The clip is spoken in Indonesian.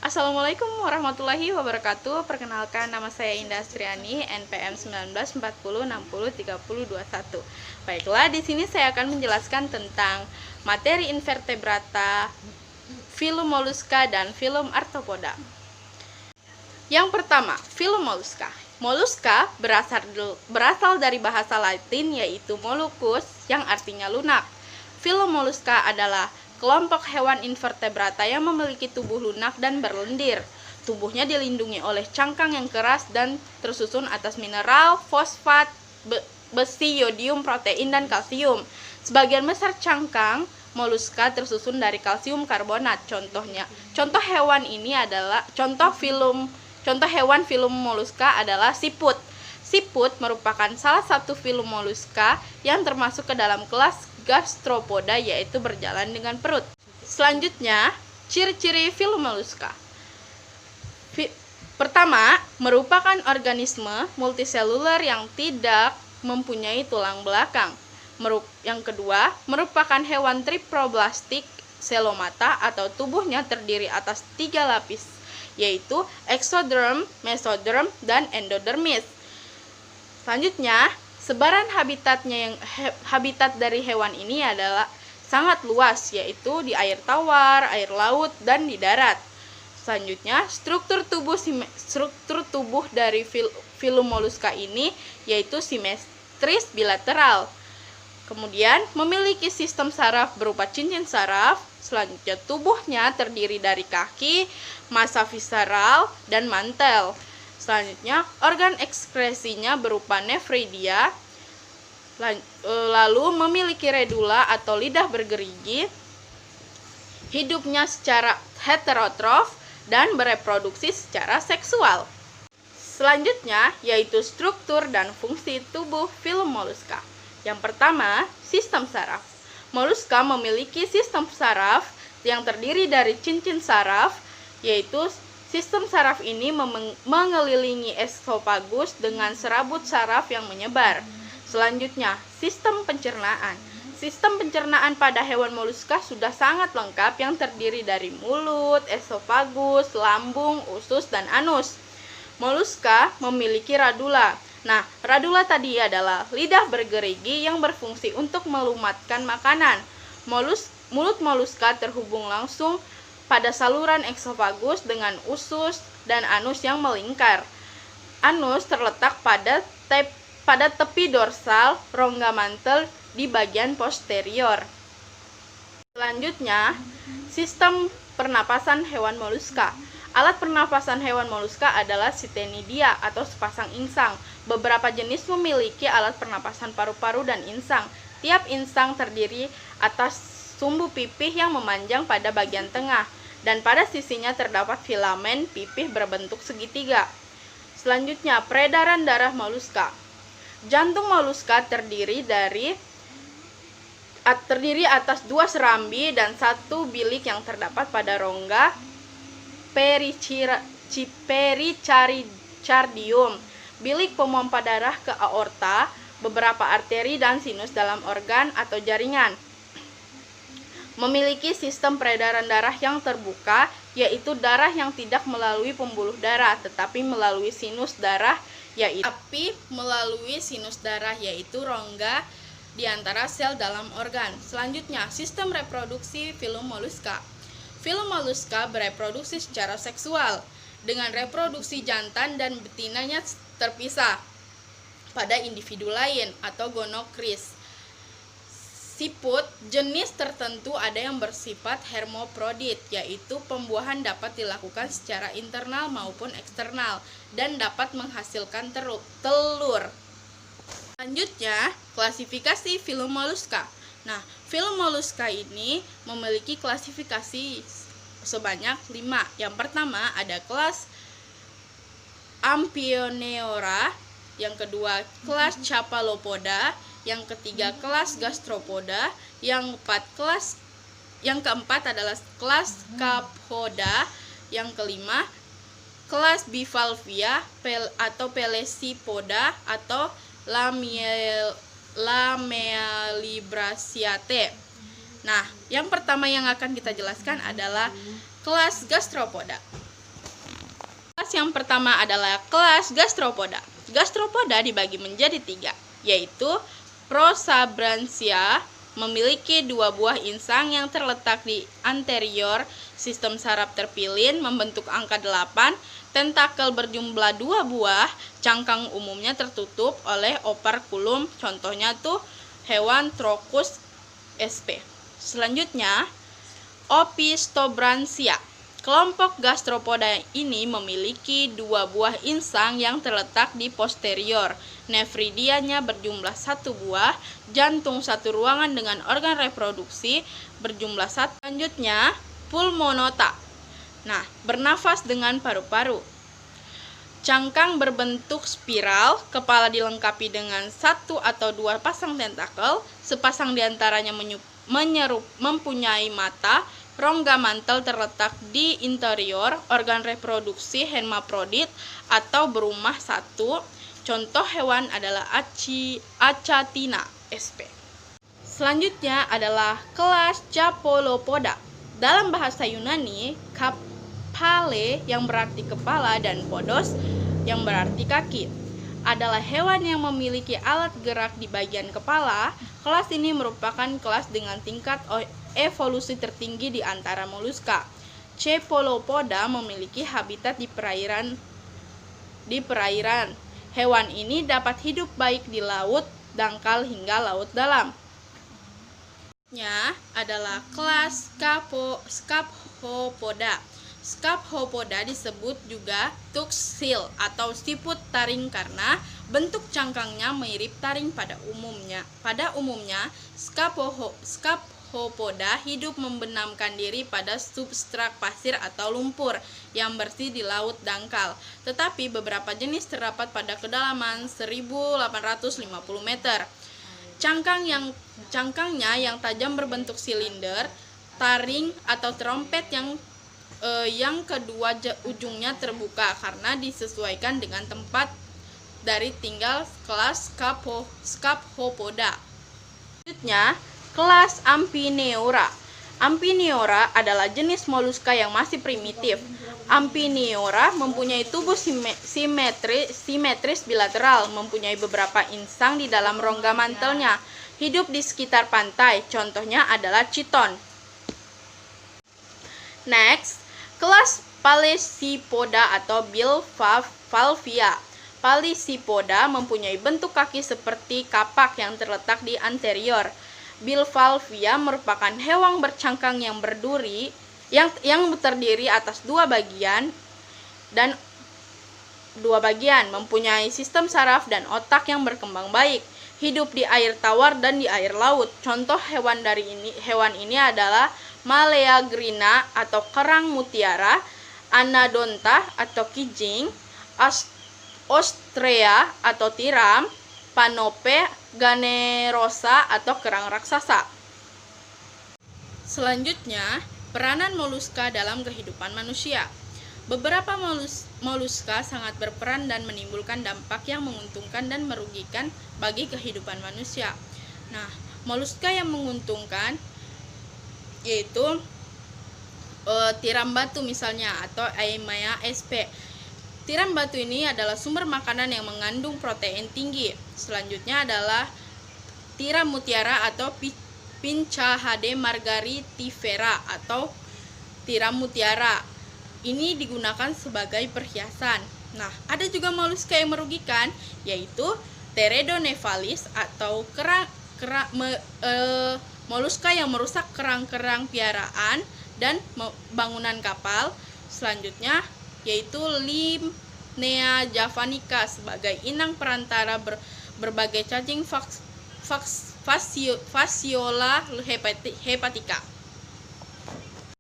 Assalamualaikum warahmatullahi wabarakatuh. Perkenalkan, nama saya Indah Astriani, NPM 1940603021. Baiklah, di sini saya akan menjelaskan tentang materi invertebrata, filum moluska dan filum arthropoda. Yang pertama, filum moluska. Moluska berasal dari bahasa Latin yaitu molluscus yang artinya lunak. Filum moluska adalah kelompok hewan invertebrata yang memiliki tubuh lunak dan berlendir. Tubuhnya dilindungi oleh cangkang yang keras dan tersusun atas mineral, fosfat, besi, yodium, protein, dan kalsium. Sebagian besar cangkang moluska tersusun dari kalsium karbonat. Contoh hewan filum moluska adalah siput. Siput merupakan salah satu filum moluska yang termasuk ke dalam kelas gastropoda, yaitu berjalan dengan perut. Selanjutnya, ciri-ciri filum moluska. Pertama, merupakan organisme multiseluler yang tidak mempunyai tulang belakang. Yang kedua, merupakan hewan triploblastik selomata atau tubuhnya terdiri atas 3 lapis, yaitu eksoderm, mesoderm, dan endodermis. Selanjutnya, sebaran habitat dari hewan ini adalah sangat luas, yaitu di air tawar, air laut, dan di darat. Selanjutnya, struktur tubuh dari filum moluska ini yaitu simetris bilateral. Kemudian, memiliki sistem saraf berupa cincin saraf. Selanjutnya, tubuhnya terdiri dari kaki, massa visceral, dan mantel. Selanjutnya, organ ekskresinya berupa nefridia, lalu memiliki redula atau lidah bergerigi, hidupnya secara heterotrof, dan bereproduksi secara seksual. Selanjutnya, yaitu struktur dan fungsi tubuh filum moluska. Yang pertama, sistem saraf. Moluska memiliki sistem saraf yang terdiri dari cincin saraf, yaitu sistem saraf ini mengelilingi esofagus dengan serabut saraf yang menyebar. Selanjutnya, sistem pencernaan. Sistem pencernaan pada hewan moluska sudah sangat lengkap yang terdiri dari mulut, esofagus, lambung, usus, dan anus. Moluska memiliki radula. Nah, radula tadi adalah lidah bergerigi yang berfungsi untuk melumatkan makanan. Mulut moluska terhubung langsung pada saluran eksofagus dengan usus dan anus yang melingkar. Anus terletak pada tepi dorsal rongga mantel di bagian posterior. Selanjutnya, sistem pernapasan hewan moluska. Alat pernapasan hewan moluska adalah sitenidia atau sepasang insang. Beberapa jenis memiliki alat pernapasan paru-paru dan insang. Tiap insang terdiri atas sumbu pipih yang memanjang pada bagian tengah, dan pada sisinya terdapat filamen pipih berbentuk segitiga. Selanjutnya, peredaran darah moluska. Jantung moluska terdiri atas 2 serambi dan 1 bilik yang terdapat pada rongga pericardium, bilik pemompa darah ke aorta, beberapa arteri dan sinus dalam organ atau jaringan. Memiliki sistem peredaran darah yang terbuka, yaitu darah yang tidak melalui pembuluh darah tetapi melalui sinus darah, yaitu rongga di antara sel dalam organ. Selanjutnya, sistem reproduksi filum moluska. Filum moluska bereproduksi secara seksual dengan reproduksi jantan dan betinanya terpisah pada individu lain atau gonokris. Siput jenis tertentu ada yang bersifat hermaprodit, yaitu pembuahan dapat dilakukan secara internal maupun eksternal dan dapat menghasilkan telur. Selanjutnya, klasifikasi filum moluska. Nah, filum moluska ini memiliki klasifikasi sebanyak 5. Yang pertama ada kelas Amphioniora, yang kedua kelas Cephalopoda, yang ketiga kelas Gastropoda, yang keempat adalah kelas Carpoda, yang kelima kelas Bivalvia atau Pelecypoda atau Lamelibraceae. Nah, yang pertama yang akan kita jelaskan adalah kelas Gastropoda. Kelas yang pertama adalah kelas Gastropoda. Gastropoda dibagi menjadi 3, yaitu Prosabransia, memiliki 2 buah insang yang terletak di anterior sistem saraf terpilin membentuk angka 8, tentakel berjumlah 2 buah, cangkang umumnya tertutup oleh operculum, contohnya tuh hewan Trochus sp. Selanjutnya, Opistobransia. Kelompok gastropoda ini memiliki 2 buah insang yang terletak di posterior. Nefridianya berjumlah 1 buah, jantung 1 ruangan dengan organ reproduksi berjumlah 1. Selanjutnya, Pulmonota. Nah, bernafas dengan paru-paru. Cangkang berbentuk spiral, kepala dilengkapi dengan 1 atau 2 pasang tentakel, sepasang diantaranya mempunyai mata. Rongga mantel terletak di interior, organ reproduksi hermaprodit atau berumah 1. Contoh hewan adalah Achatina sp. Selanjutnya adalah kelas Cephalopoda. Dalam bahasa Yunani, kaphale yang berarti kepala dan podos yang berarti kaki adalah hewan yang memiliki alat gerak di bagian kepala. Kelas ini merupakan kelas dengan tingkat evolusi tertinggi di antara moluska. Cephalopoda memiliki habitat di perairan. Hewan ini dapat hidup baik di laut, dangkal hingga laut dalam. Adalah kelas Scaphopoda. Scaphopoda disebut juga tuxil atau siput taring karena bentuk cangkangnya mirip taring pada umumnya. Scaphopoda hidup membenamkan diri pada substrat pasir atau lumpur yang bersih di laut dangkal. Tetapi beberapa jenis terdapat pada kedalaman 1850 meter. Cangkangnya yang tajam berbentuk silinder, taring atau trompet yang kedua ujungnya terbuka karena disesuaikan dengan tempat dari tinggal kelas Scaphopoda. Selanjutnya, kelas Amphineura. Amphineura adalah jenis moluska yang masih primitif. Amphineura mempunyai tubuh simetris bilateral, mempunyai beberapa insang di dalam rongga mantelnya. Hidup di sekitar pantai, contohnya adalah chiton. Next, kelas Palecypoda atau Bivalvia. Palecypoda mempunyai bentuk kaki seperti kapak yang terletak di anterior. Bivalvia merupakan hewan bercangkang yang berduri yang terdiri atas 2 bagian, mempunyai sistem saraf dan otak yang berkembang baik. Hidup di air tawar dan di air laut. Contoh hewan ini adalah Maleagrina atau kerang mutiara, Anodonta atau kijing, Ostrea atau tiram, Panope ganerosa atau kerang raksasa. Selanjutnya, peranan moluska dalam kehidupan manusia. Beberapa moluska sangat berperan dan menimbulkan dampak yang menguntungkan dan merugikan bagi kehidupan manusia. Nah, moluska yang menguntungkan yaitu tiram batu misalnya atau Aemia sp. Tiram batu ini adalah sumber makanan yang mengandung protein tinggi. Selanjutnya adalah tiram mutiara atau Pinchahade margaritifera atau tiram mutiara. Ini digunakan sebagai perhiasan. Nah, ada juga moluska yang merugikan, yaitu Teredonephalids atau moluska yang merusak kerang-kerang piaraan dan bangunan kapal. Selanjutnya yaitu Limnea javanica sebagai inang perantara berbagai cacing Fasciola hepatica.